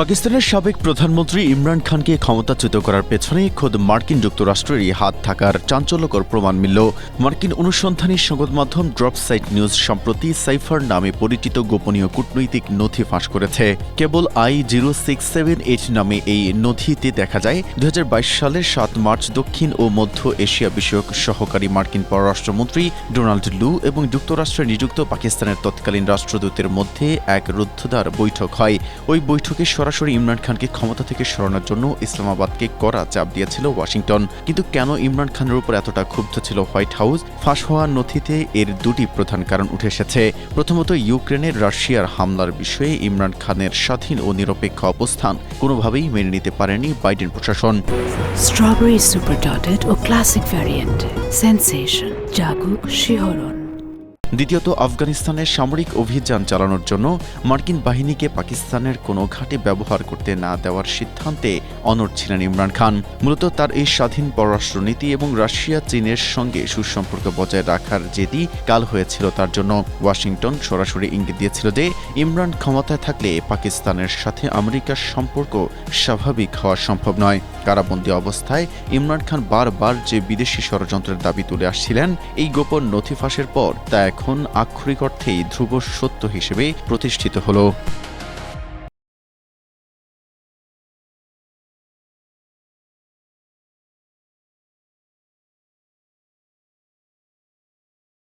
পাকিস্তানের সাবেক প্রধানমন্ত্রী ইমরান খানকে ক্ষমতাচ্যুত করার পেছনে খোদ মার্কিন যুক্তরাষ্ট্রেরই হাত থাকার চাঞ্চল্যকর প্রমাণ মিলল। মার্কিন অনুসন্ধানী সংবাদ মাধ্যম ড্রপসাইট নিউজ সম্প্রতি সাইফার নামে পরিচিত গোপনীয় কূটনৈতিক নথি ফাঁস করেছে। কেবল I-0678 নামে এই নথিতে দেখা যায় 2022 সালের 7 মার্চ দক্ষিণ ও মধ্য এশিয়া বিষয়ক সহকারী মার্কিন পররাষ্ট্রমন্ত্রী ডোনাল্ড লু এবং যুক্তরাষ্ট্রে নিযুক্ত পাকিস্তানের তৎকালীন রাষ্ট্রদূতের মধ্যে এক রুদ্ধদ্বার বৈঠক হয়। ওই বৈঠকে সরাসরি ইমরান খানকে ক্ষমতা থেকে সরানোর জন্য ইসলামাবাদকে কড়া চাপ দিয়েছিল ওয়াশিংটন। কিন্তু কেন ইমরান খানের উপর এতটা ক্ষুব্ধ ছিল হোয়াইট হাউস? ফাঁস হওয়া নথিতে এর দুটি প্রধান কারণ উঠে এসেছে। প্রথমত, ইউক্রেনের রাশিয়ার হামলার বিষয়ে ইমরান খানের স্বাধীন ও নিরপেক্ষ অবস্থান কোনোভাবেই মেনে নিতে পারেনি বাইডেন প্রশাসন। স্ট্রবেরি সুপার ডটেড ও ক্লাসিক ভ্যারিয়েন্ট সেন্সেশন জাগুক শিহরণ। দ্বিতীয়ত, আফগানিস্তানের সামরিক অভিযান চালানোর জন্য মার্কিন বাহিনীকে পাকিস্তানের কোনো ঘাঁটি ব্যবহার করতে না দেওয়ার সিদ্ধান্তে অনড় ছিলেন ইমরান খান। মূলত তার এই স্বাধীন পররাষ্ট্রনীতি এবং রাশিয়া চীনের সঙ্গে সুসম্পর্ক বজায় রাখার জেদি কাল হয়েছিল তার জন্য। ওয়াশিংটন সরাসরি ইঙ্গিত দিয়েছিল যে ইমরান ক্ষমতায় থাকলে পাকিস্তানের সাথে আমেরিকার সম্পর্ক স্বাভাবিক হওয়া সম্ভব নয়। কারাবন্দী অবস্থায় ইমরান খান বারবার যে বিদেশি ষড়যন্ত্রের দাবি তুলে আসছিলেন, এই গোপন নথি ফাঁসের পর তা এখন আক্ষরিক অর্থেই ধ্রুব সত্য হিসেবে প্রতিষ্ঠিত হলো।